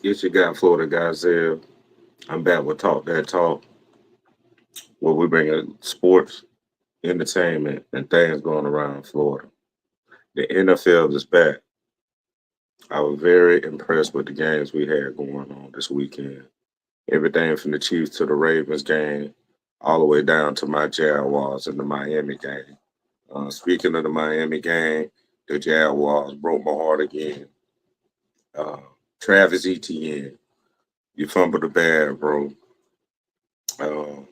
It's your guy, Florida-guy-zel. I'm back with Talk That Talk, where we bring sports, entertainment, and things going around Florida. The NFL is back. I was very impressed with the games we had going on this weekend. Everything from the Chiefs to the Ravens game, all the way down to my Jaguars and the Miami game. Speaking of the Miami game, the Jaguars broke my heart again. Uh, Travis Etienne, you fumbled the bag, bro. Uh,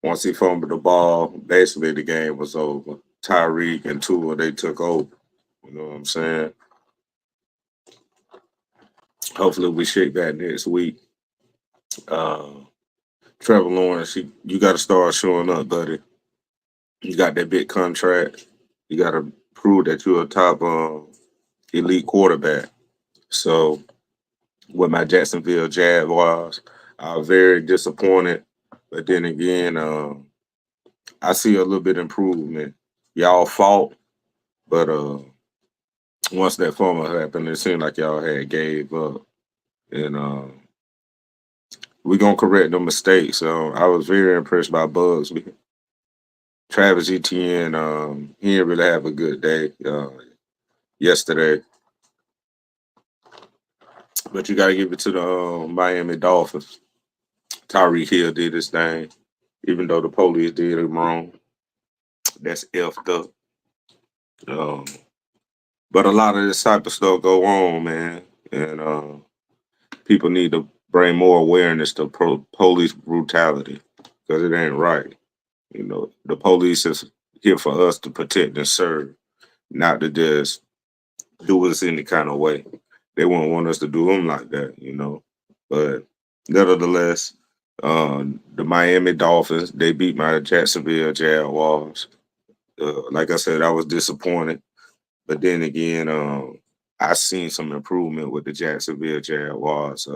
Once he fumbled the ball, basically the game was over. Tyreek and Tua, they took over. You know what I'm saying? Hopefully we shake that next week. Uh, Trevor Lawrence, you got to start showing up, buddy. You got that big contract. You got to prove that you're a top elite quarterback. So with my Jacksonville Jaguars, I was very disappointed. But then again, I see a little bit improvement. Y'all fought, but once that fumble happened, it seemed like y'all had gave up. And we're gonna correct the mistakes. So I was very impressed by Bugs. Travis Etienne, he didn't really have a good day yesterday, but you got to give it to the Miami Dolphins. Tyreek Hill did his thing, even though the police did him wrong. That's effed up. Um, but a lot of this type of stuff go on, man, and people need to bring more awareness to police brutality because it ain't right. You know, the police is here for us to protect and serve, not to just do us any kind of way. They won't want us to do them like that, you know. But nevertheless, the Miami Dolphins, they beat my Jacksonville Jaguars. Like I said, I was disappointed. But then again, I seen some improvement with the Jacksonville Jaguars.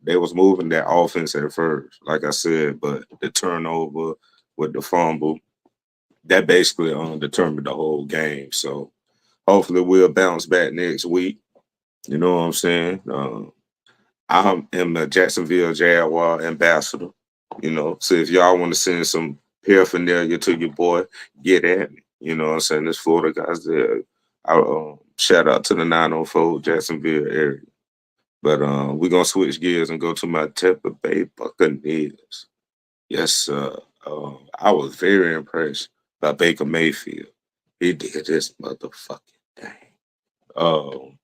They was moving that offense at first, like I said, but the turnover with the fumble, that basically determined the whole game. So hopefully we'll bounce back next week. You know what I'm saying? I am the Jacksonville Jaguar ambassador. You know, so if y'all want to send some paraphernalia to your boy, get at me. You know what I'm saying? This Florida guys there. I shout out to the 904 Jacksonville area. But we're gonna switch gears and go to my Tampa Bay Buccaneers. Yes, I was very impressed by Baker Mayfield. He did this motherfucking thing. Um,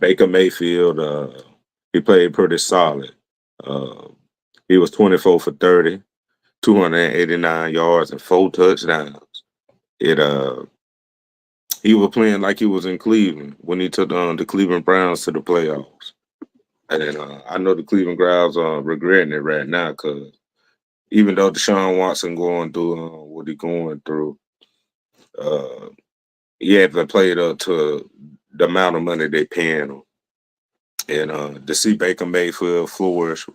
Baker Mayfield, he played pretty solid. Uh, he was 24 for 30, 289 yards and 4 touchdowns. It He was playing like he was in Cleveland when he took the Cleveland Browns to the playoffs. And I know the Cleveland Browns are regretting it right now because even though Deshaun Watson going through what he going through, uh, he haven't played up to the amount of money they paying him. And to see Baker Mayfield flourish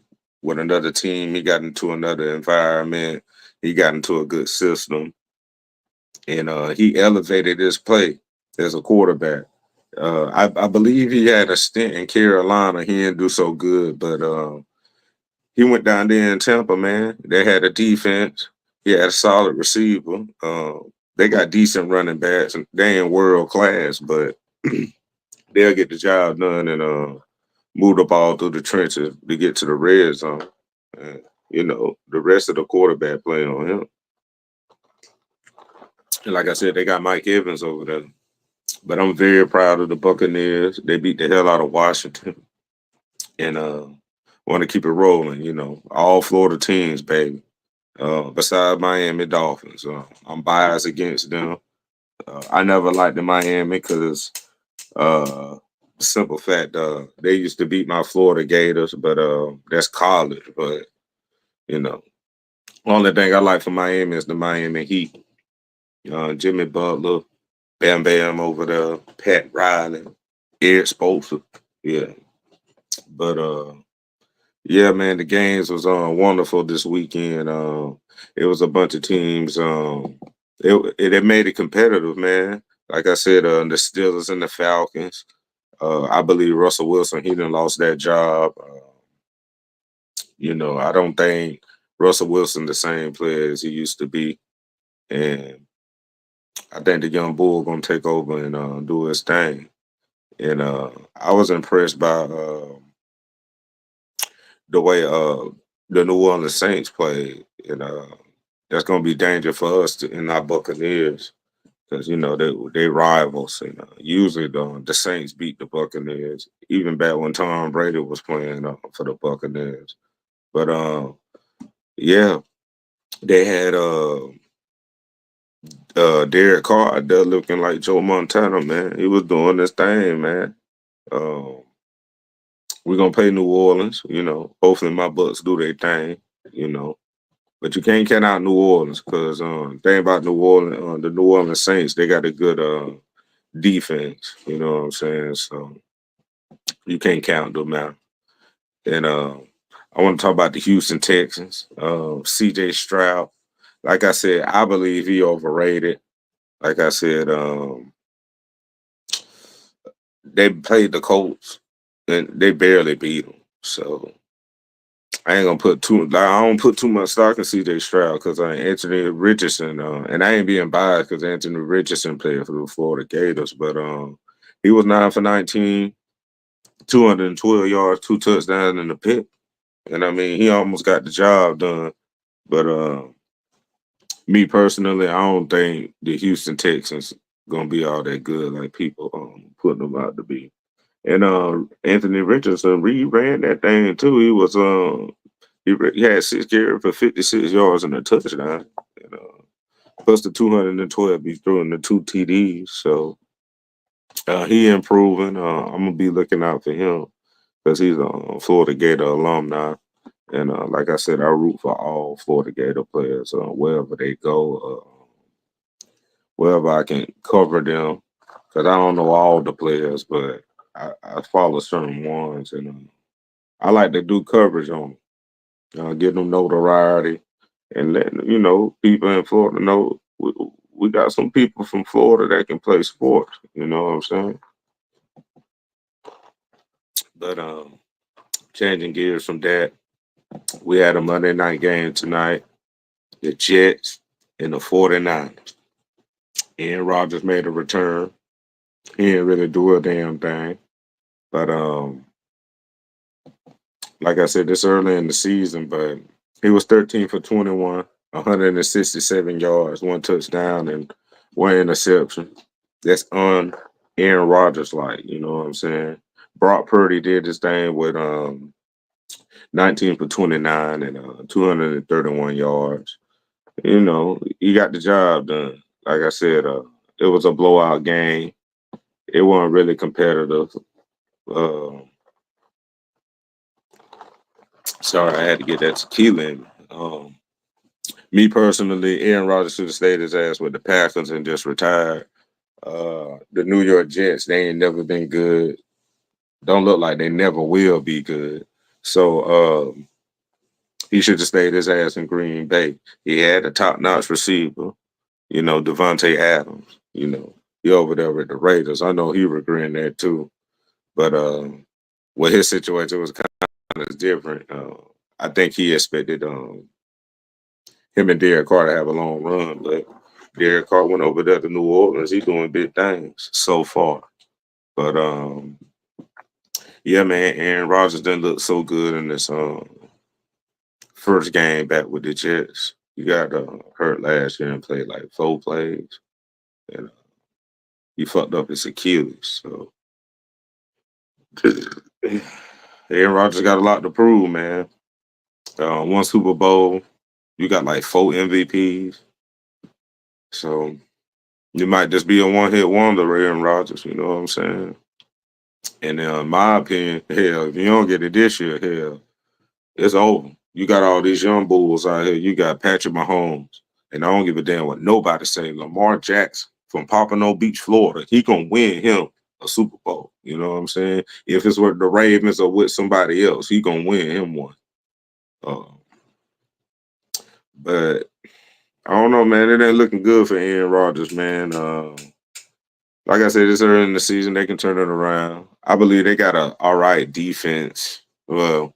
with another team, he got into another environment. He got into a good system, and he elevated his play as a quarterback. I believe he had a stint in Carolina. He didn't do so good, but he went down there in Tampa. Man, they had a defense. He had a solid receiver. They got decent running backs. They ain't world class, but they'll get the job done and move the ball through the trenches to get to the red zone. And, you know, the rest of the quarterback playing on him. And like I said, they got Mike Evans over there. But I'm very proud of the Buccaneers. They beat the hell out of Washington and want to keep it rolling. You know, all Florida teams, baby. Besides Miami Dolphins, I'm biased against them. I never liked the Miami because uh, simple fact, they used to beat my Florida Gators, but that's college. But you know, only thing I like for Miami is the Miami Heat. Jimmy Butler, Bam Bam over there, Pat Riley, Eric Spoelstra. Yeah, but yeah, man, the games was wonderful this weekend. It was a bunch of teams. It made it competitive, man. Like I said, the Steelers and the Falcons. I believe Russell Wilson, he done lost that job. I don't think Russell Wilson the same player as he used to be, and I think the young bull gonna take over and do his thing. And I was impressed by the way the New Orleans Saints played, and that's gonna be danger for us in our Buccaneers because they rivals, and usually the Saints beat the Buccaneers, even back when Tom Brady was playing for the Buccaneers. But yeah, they had Derek Carr out there looking like Joe Montana, man. He was doing this thing, man. Um, we're gonna play New Orleans, Hopefully my Bucks do their thing, you know. But you can't count out New Orleans because thing about New Orleans, the New Orleans Saints, they got a good defense. You know what I'm saying? So you can't count them out. And I want to talk about the Houston Texans. C.J. Stroud, like I said, I believe he overrated. Like I said, they played the Colts and they barely beat them. So I ain't gonna put too. Like, I don't put too much stock in C.J. Stroud because Anthony Richardson, and I ain't being biased because Anthony Richardson played for the Florida Gators, but he was 9 for 19, 212 yards, 2 touchdowns in the pick, and I mean he almost got the job done. But me personally, I don't think the Houston Texans gonna be all that good like people putting them out to be. And Anthony Richardson ran that thing too. He was he had 6 carries for 56 yards and a touchdown. And, plus the 212 he threw in the 2 TDs. So he improving. I'm gonna be looking out for him because he's a Florida Gator alumni. And like I said, I root for all Florida Gator players wherever they go, wherever I can cover them. Because I don't know all the players, but I follow certain ones, and I like to do coverage on them, get them notoriety, and letting people in Florida know we got some people from Florida that can play sports. You know what I'm saying? But changing gears from that, we had a Monday night game tonight. The Jets and the 49ers. Aaron Rodgers made a return. He didn't really do a damn thing. But like I said, this early in the season, but he was 13 for 21, 167 yards, 1 touchdown, and 1 interception. That's on Aaron Rodgers like, you know what I'm saying? Brock Purdy did his thing with 19 for 29 and 231 yards. He got the job done. Like I said, it was a blowout game. It wasn't really competitive. Uh, Sorry, I had to get that tequila in me. Me personally, Aaron Rodgers should have stayed his ass with the Packers and just retired. The New York Jets, they ain't never been good. Don't look like they never will be good. So he should have stayed his ass in Green Bay. He had a top-notch receiver, Devontae Adams. He over there with the Raiders. I know he regretting that too. But with his situation was kind of different. I think he expected him and Derek Carr to have a long run, but Derek Carr went over there to New Orleans. He's doing big things so far. But yeah, man, Aaron Rodgers didn't look so good in this first game back with the Jets. He got hurt last year and played like 4 plays, and he fucked up his Achilles. So Aaron Rodgers got a lot to prove, man. One Super Bowl, you got like 4 MVPs. So you might just be a one-hit wonder, Aaron Rodgers. You know what I'm saying? And in my opinion, hell, if you don't get it this year, hell, it's over. You got all these young bulls out here. You got Patrick Mahomes, and I don't give a damn what nobody say. Lamar Jackson from Pompano Beach, Florida, he gonna win him a Super Bowl. You know what I'm saying? If it's with the Ravens or with somebody else, he gonna win him one. Uh, but I don't know, man. It ain't looking good for Aaron Rodgers, man. like I said, it's early in the season. They can turn it around. I believe they got a all right defense. Well,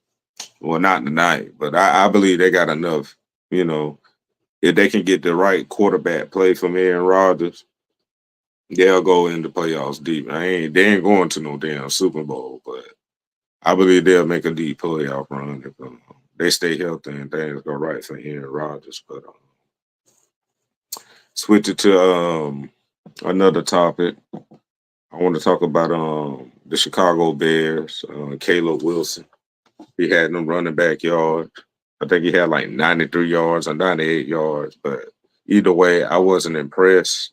not tonight, but I believe they got enough. You know, if they can get the right quarterback play from Aaron Rodgers, they'll go into playoffs deep. They ain't going to no damn Super Bowl, but I believe they'll make a deep playoff run if they stay healthy and things go right for Aaron Rodgers. But switch it to another topic. I want to talk about the Chicago Bears. Caleb Wilson. He had them running backyard. I think he had like 93 yards or 98 yards. But either way, I wasn't impressed.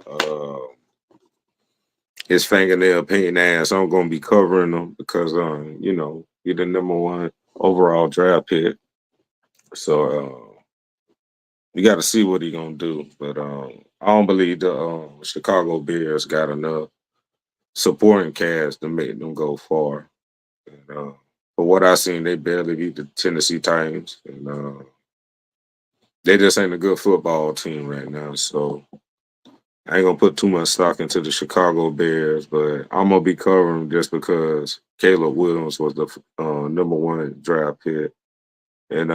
Uh, his fingernail painting ass, I'm going to be covering him because, he's the number one overall draft pick. So you got to see what he going to do. But I don't believe the Chicago Bears got enough supporting cast to make them go far. And, for what I seen, they barely beat the Tennessee Titans, and they just ain't a good football team right now. So I ain't gonna put too much stock into the Chicago Bears, but I'm gonna be covering just because Caleb Williams was the number one draft pick, and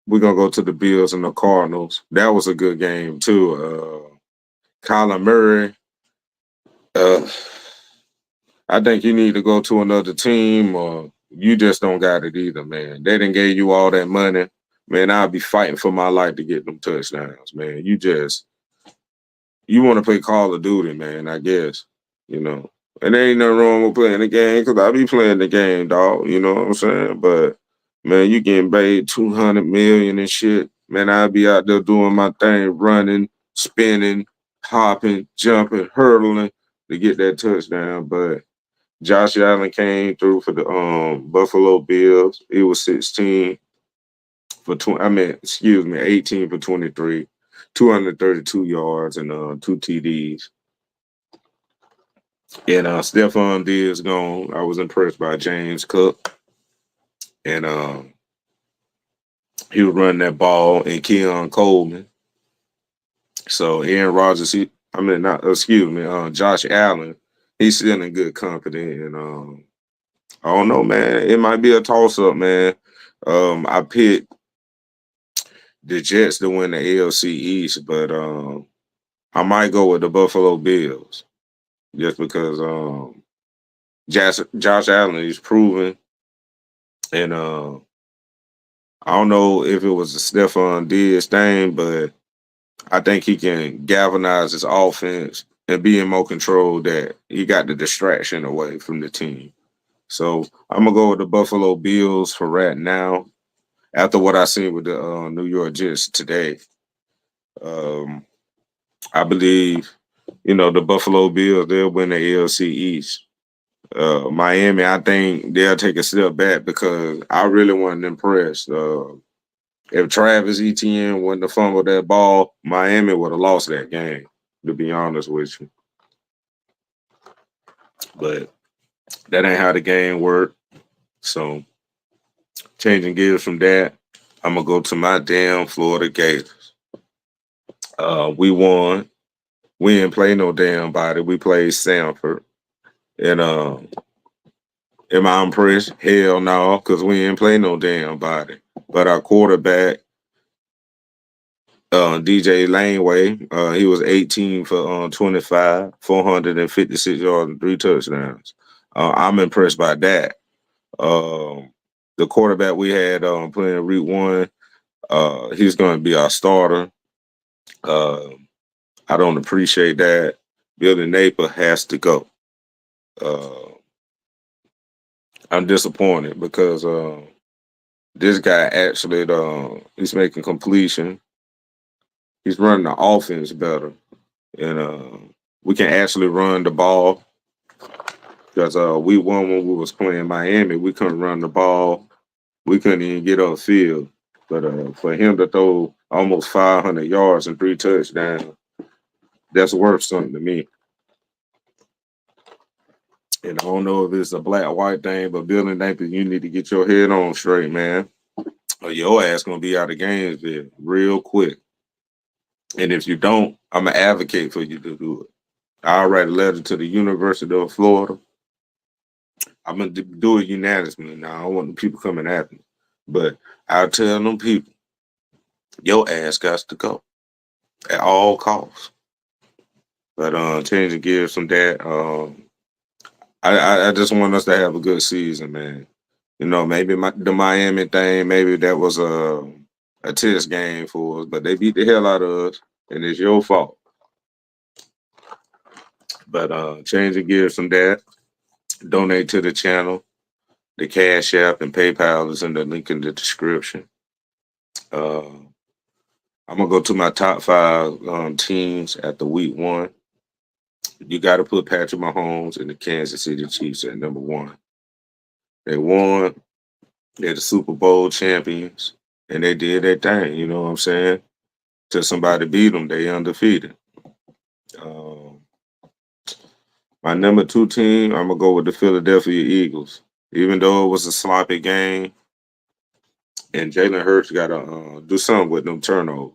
we're gonna go to the Bills and the Cardinals. That was a good game too. Kyler Murray. Uh, I think you need to go to another team or you just don't got it either, man. They didn't gave you all that money. Man, I'll be fighting for my life to get them touchdowns, man. You want to play Call of Duty, man, I guess, you know. And there ain't nothing wrong with playing the game because I be playing the game, dog, you know what I'm saying? But, man, you getting paid $200 million and shit. Man, I'll be out there doing my thing, running, spinning, hopping, jumping, hurdling to get that touchdown. But Josh Allen came through for the Buffalo Bills. He was 16 for 20. 18 for 23, 232 yards and two TDs. And Stephon Diggs gone. I was impressed by James Cook, and he was running that ball and Keon Coleman. So Aaron Rodgers, Josh Allen, he's still in good company, and I don't know, man. It might be a toss up, man. I picked the Jets to win the AFC East, but I might go with the Buffalo Bills just because Josh Allen is proven, and I don't know if it was a Stephon Diggs thing, but I think he can galvanize his offense and be in more control. That he got the distraction away from the team. So I'm gonna go with the Buffalo Bills for right now. After what I seen with the New York Jets today, um, I believe the Buffalo Bills they'll win the AFC East. Miami, I think they'll take a step back because I really wasn't impressed. If Travis Etienne wouldn't have fumbled that ball, Miami would have lost that game. To be honest with you, but that ain't how the game worked. So changing gears from that, I'm gonna go to my damn Florida Gators. We won. We didn't play no damn body. We played Sanford. And am I impressed? Hell no, because we didn't play no damn body. But our quarterback, DJ Laneway, he was 18 for 25, 456 yards and three touchdowns. I'm impressed by that. The quarterback we had playing week one, he's going to be our starter. Uh, I don't appreciate that. Billy Napier has to go. Uh, I'm disappointed because this guy actually he's making completion. He's running the offense better, and we can actually run the ball. Because we won when we was playing Miami, we couldn't run the ball. We couldn't even get up field. But for him to throw almost 500 yards and three touchdowns, that's worth something to me. And I don't know if it's a black-white thing, but Billy Napier, you need to get your head on straight, man. Or your ass gonna be out of Gainesville real quick. And if you don't, I'm gonna advocate for you to do it. I'll write a letter to the University of Florida. I'm gonna do it unanimously. Now I don't want the people coming after me, but I'll tell them people, your ass got to go at all costs. But changing gears from that, I just want us to have a good season, man. You know, maybe the Miami thing, maybe that was a test game for us, but they beat the hell out of us, and it's your fault. But changing gears from that, donate to the channel. The Cash App and PayPal is in the link in the description. Uh, I'm gonna go to my top five teams after week one. You got to put Patrick Mahomes and the Kansas City Chiefs at number one. They won. They're the Super Bowl champions, and they did their thing. You know what I'm saying? Till somebody beat them, they undefeated. Um, my number two team, I'm gonna go with the Philadelphia Eagles. Even though it was a sloppy game, and Jalen Hurts got to do something with them turnovers.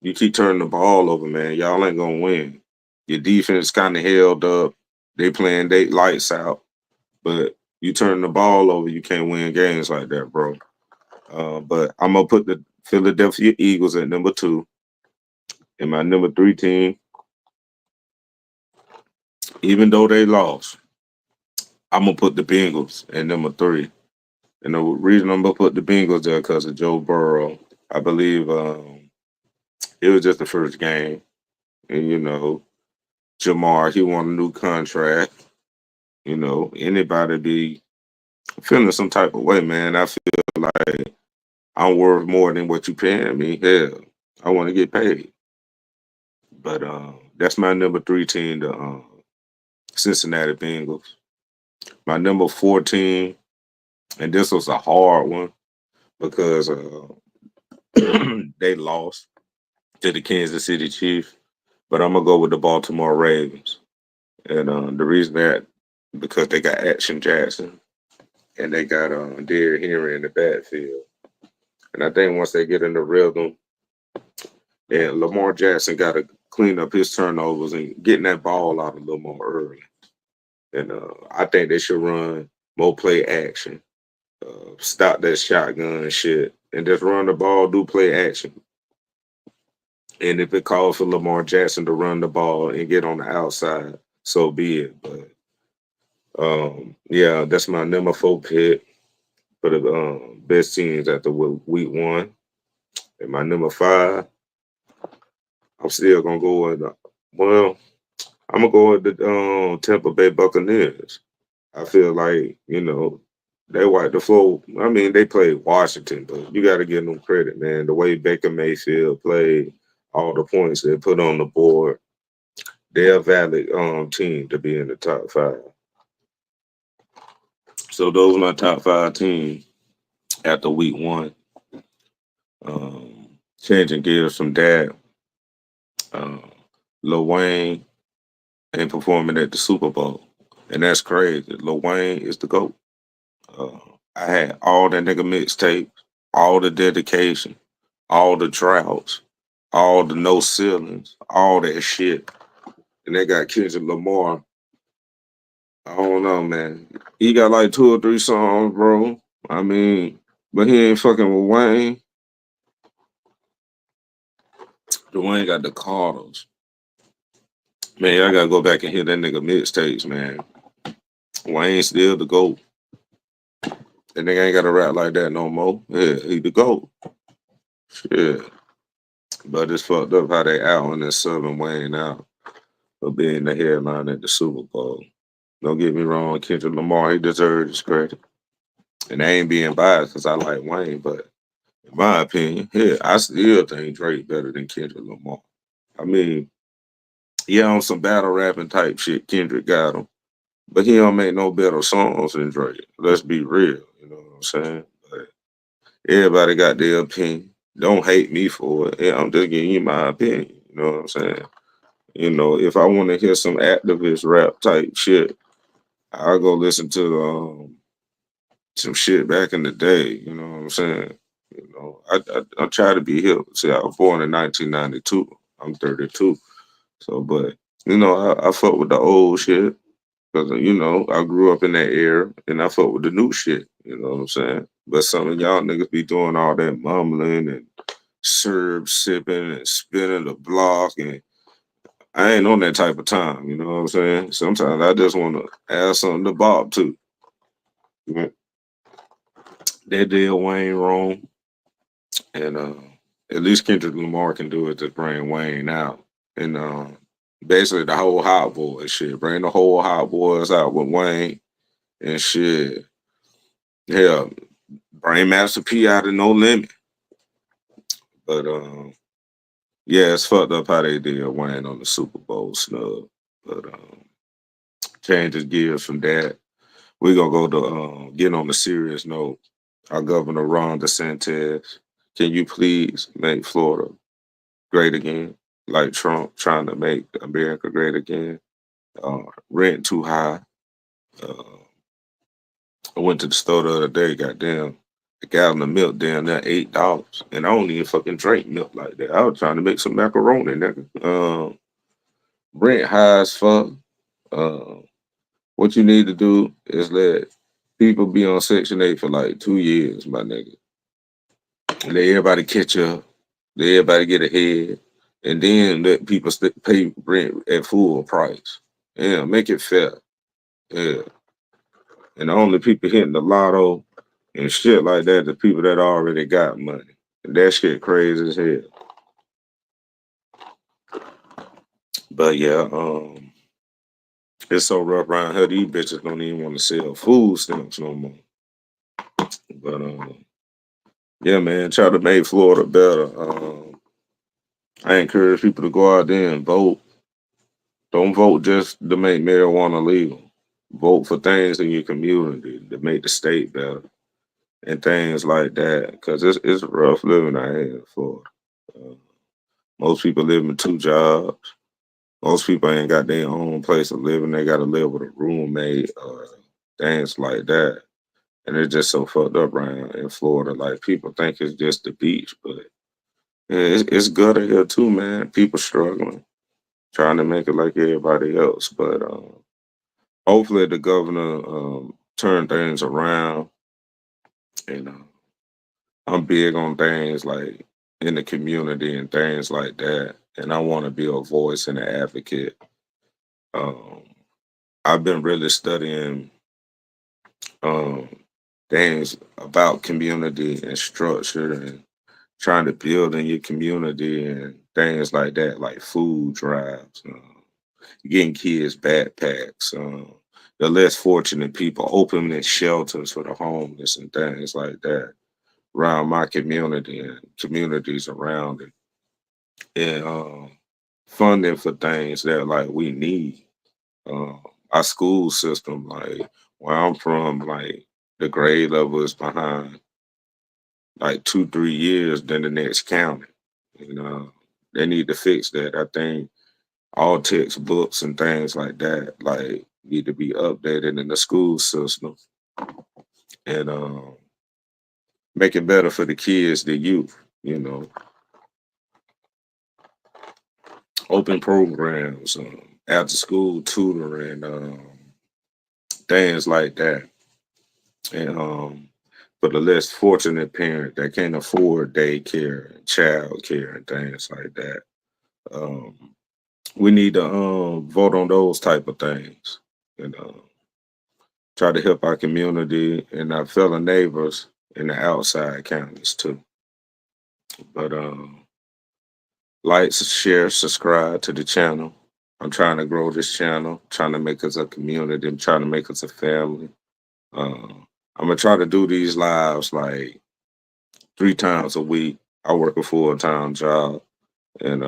You keep turning the ball over, man. Y'all ain't gonna win. Your defense kind of held up. They playing they lights out, but you turn the ball over, you can't win games like that, bro. But I'm gonna put the Philadelphia Eagles at number two. And my number three team, even though they lost, I'm gonna put the Bengals at number three. And the reason I'm gonna put the Bengals there because of Joe Burrow. I believe it was just the first game, and Jamar he want a new contract. Anybody be feeling some type of way, man. I feel like I'm worth more than what you paying me. Hell, I want to get paid. But that's my number three team, the Cincinnati Bengals. My number 14, and this was a hard one because they lost to the Kansas City Chiefs. But I'm gonna go with the Baltimore Ravens, and the reason that because they got Action Jackson and they got Derrick Henry in the backfield, and I think once they get in the rhythm, and Lamar Jackson got to clean up his turnovers and getting that ball out a little more early. And I think they should run more play action, stop that shotgun and shit, and just run the ball, do play action. And if it calls for Lamar Jackson to run the ball and get on the outside, so be it. But yeah, that's my number four pick for the best teams after week one. And my number five, I'm still gonna go with well, I'm gonna go with the Tampa Bay Buccaneers. I feel like they wiped the floor. I mean, they played Washington, but you got to give them credit, man. The way Baker Mayfield played, all the points they put on the board, they're a valid team to be in the top five. So those are my top five teams after week one. Changing gears from that, uh, Lil Wayne ain't performing at the Super Bowl, and that's crazy. Lil Wayne is the GOAT. Uh, I had all that nigga mixtape, all the dedication, all the droughts, all the no ceilings, all that shit. And they got Kendrick Lamar. I don't know, man. He got like two or three songs, bro. I mean, but he ain't fucking with Wayne. Dwayne got the Carters. Man, I gotta go back and hear that nigga mixtapes, man. Wayne still the GOAT. That nigga ain't gotta rap like that no more. Yeah, he the GOAT. Shit. But it's fucked up how they out and subbing Wayne out for being the headline at the Super Bowl. Don't get me wrong, Kendrick Lamar, he deserves his credit. And I ain't being biased because I like Wayne, but in my opinion, yeah, I still think Drake better than Kendrick Lamar. I mean, yeah, on some battle rapping type shit, Kendrick got him. But he don't make no better songs than Drake. Let's be real, you know what I'm saying? But everybody got their opinion. Don't hate me for it. Yeah, I'm just giving you my opinion. You know what I'm saying? If I want to hear some activist rap type shit, I'll go listen to some shit back in the day. You know what I'm saying? I try to be hip. See, I was born in 1992. I'm 32. So, but I fuck with the old shit because I grew up in that era, and I fuck with the new shit. You know what I'm saying? But some of y'all niggas be doing all that mumbling and syrup sipping and spinning the block, and I ain't on that type of time. You know what I'm saying? Sometimes I just want to add something to Bob too. Yeah. That did Wayne wrong, and at least Kendrick Lamar can do it to bring Wayne out, and basically the whole Hot Boys shit. Bring the whole Hot Boys out with Wayne and shit. Hell, bring Master P out of No Limit, but yeah, it's fucked up how they did Wayne on the Super Bowl snub. But changes gears from that. We gonna go to get on a serious note. Our Governor Ron DeSantis, can you please make Florida great again, like Trump trying to make America great again? Rent too high. Uh, I went to the store the other day. Goddamn, a gallon of milk down there $8, and I don't even fucking drink milk like that. I was trying to make some macaroni, nigga. Rent high as fuck. Uh, what you need to do is let people be on Section 8 for like 2 years, my nigga. And let everybody catch up. Let everybody get ahead. And then let people pay rent at full price. Yeah, make it fair. Yeah. And the only people hitting the lotto and shit like that, the people that already got money. And that shit crazy as hell. But yeah, it's so rough around here. These bitches don't even want to sell food stamps no more. But yeah, man, try to make Florida better. I encourage people to go out there and vote. Don't vote just to make marijuana legal. Vote for things in your community to make the state better and things like that. Because it's rough living out here in Florida. Uh, most people live in 2 jobs. Most people ain't got their own place of living. They got to live with a roommate or things like that. And it's just so fucked up around in Florida. Like people think it's just the beach, but yeah, it's gutter here too, man. People struggling, trying to make it like everybody else. But hopefully the governor turn things around. And I'm big on things like in the community and things like that. And I want to be a voice and an advocate. Um, I've been really studying um, things about community and structure and trying to build in your community and things like that, like food drives, getting kids backpacks, the less fortunate people, opening shelters for the homeless and things like that around my community and communities around it, and funding for things that like we need. Uh, our school system, like where I'm from, like the grade level is behind like 2, 3 years than the next county. You know, they need to fix that. I think all textbooks and things like that like need to be updated in the school system and make it better for the kids, the youth. You know, open programs, after school tutoring, things like that. And for the less fortunate parent that can't afford daycare and child care and things like that, um, we need to vote on those type of things and try to help our community and our fellow neighbors in the outside counties too. But like, share, subscribe to the channel. I'm trying to grow this channel, trying to make us a community, I'm trying to make us a family. Uh, I'm gonna try to do these lives like 3 times a week. I work a full-time job, and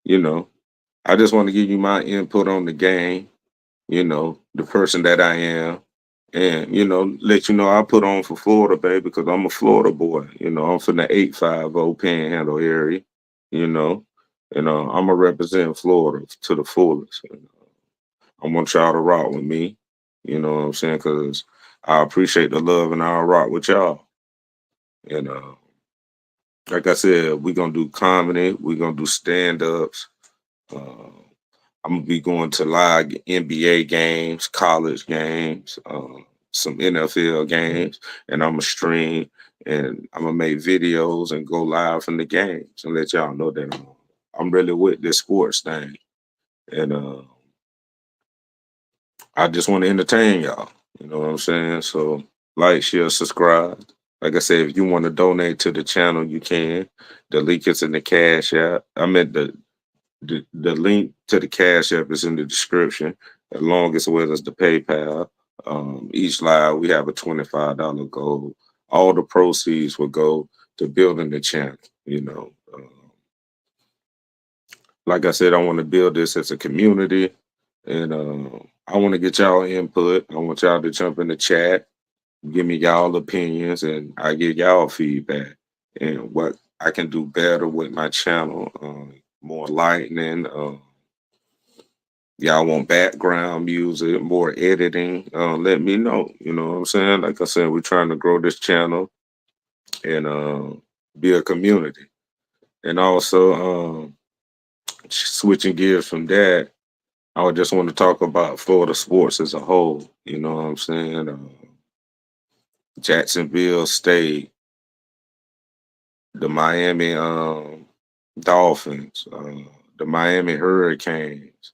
you know, I just want to give you my input on the game. The person that I am, and let you know I put on for Florida, baby, because I'm a Florida boy. I'm from the 850 Panhandle area. You know, and I'm gonna represent Florida to the fullest. I want y'all to rock with me. You know what I'm saying? Because I appreciate the love and I'll rock with y'all. And like I said, we're gonna do comedy. We're gonna do stand ups. I'm gonna be going to live NBA games, college games, some NFL games, and I'm gonna stream and I'm gonna make videos and go live from the games and let y'all know that I'm really with this sports thing. And I just want to entertain y'all. You know what I'm saying? So like, share, subscribe. Like I said, if you want to donate to the channel, you can. The link is in the cash app. I meant the link to the cash app is in the description, along as well as the PayPal. Each live we have a $25 goal. All the proceeds will go to building the channel. You know, like I said, I want to build this as a community, and I want to get y'all input. I want y'all to jump in the chat, give me y'all opinions, and I give y'all feedback and what I can do better with my channel. More lightning. Y'all want background music, more editing, let me know. You know what I'm saying? Like I said, we're trying to grow this channel and be a community. And also, switching gears from that, I would just want to talk about Florida sports as a whole. You know what I'm saying? Jacksonville State, the Miami Dolphins, the Miami Hurricanes,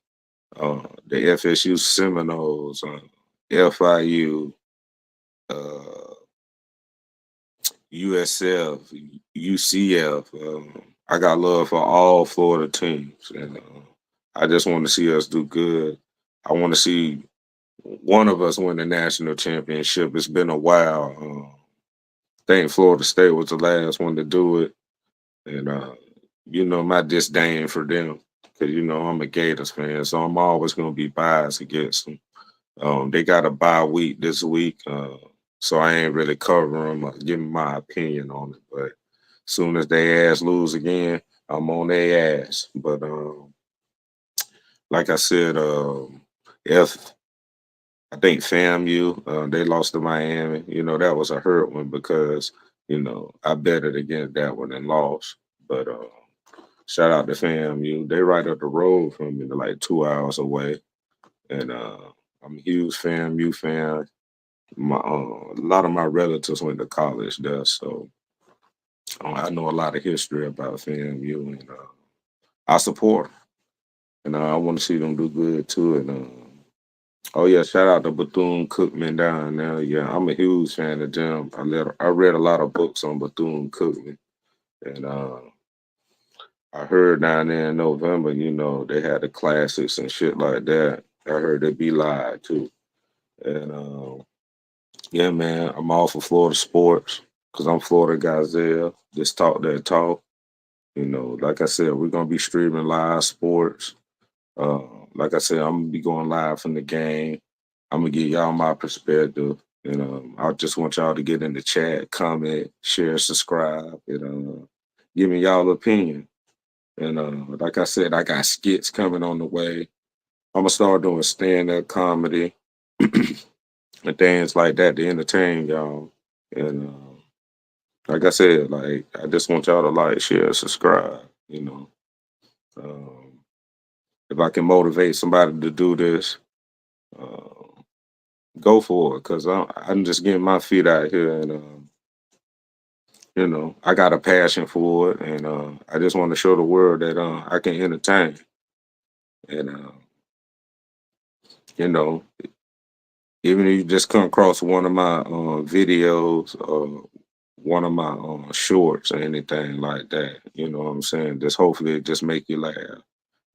the FSU Seminoles, FIU, USF, UCF. I got love for all Florida teams, and I just want to see us do good. I want to see one of us win the national championship. It's been a while. I think Florida State was the last one to do it, and you know my disdain for them because you know I'm a Gators fan, so I'm always going to be biased against them. They got a bye week this week, so I ain't really covering them or giving my opinion on it. But soon as they ass lose again, I'm on their ass. But like I said, if I think FAMU, they lost to Miami. You know that was a hurt one because you know I betted against that one and lost. But shout out to FAMU. They right up the road from me, they're like 2 hours away, and I'm a huge FAMU fan. A lot of my relatives went to college there, so I know a lot of history about FAMU, and I support 'em. And I want to see them do good too. And oh yeah, shout out to Bethune Cookman down there. Yeah, I'm a huge fan of them. I read a lot of books on Bethune Cookman, and I heard down there in November, you know, they had the classics and shit like that. I heard they be live too, and yeah, man, I'm all for Florida sports because I'm Florida-guy-zel. Just talk that talk. You know, like I said, we're gonna be streaming live sports. Uh, like I said, I'm gonna be going live from the game. I'm gonna give y'all my perspective, and I just want y'all to get in the chat, comment, share, subscribe, and give me y'all opinion. And like I said, I got skits coming on the way. I'm gonna start doing stand-up comedy and things like that to entertain y'all. And like I said, like I just want y'all to like, share, subscribe. You know, um, if I can motivate somebody to do this, uh, go for it. Cause I'm just getting my feet out here, and you know, I got a passion for it, and I just want to show the world that I can entertain. And you know, even if you just come across one of my videos or one of my shorts or anything like that, you know what I'm saying? Just hopefully it just make you laugh.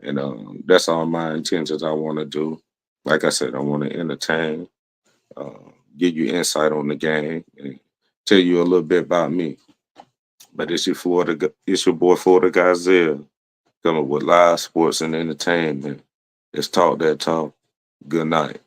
And that's all my intentions I want to do. Like I said, I want to entertain, uh, give you insight on the game, and tell you a little bit about me. But it's your boy Florida-guy-zel coming with live sports and entertainment. Let's talk that talk. Good night.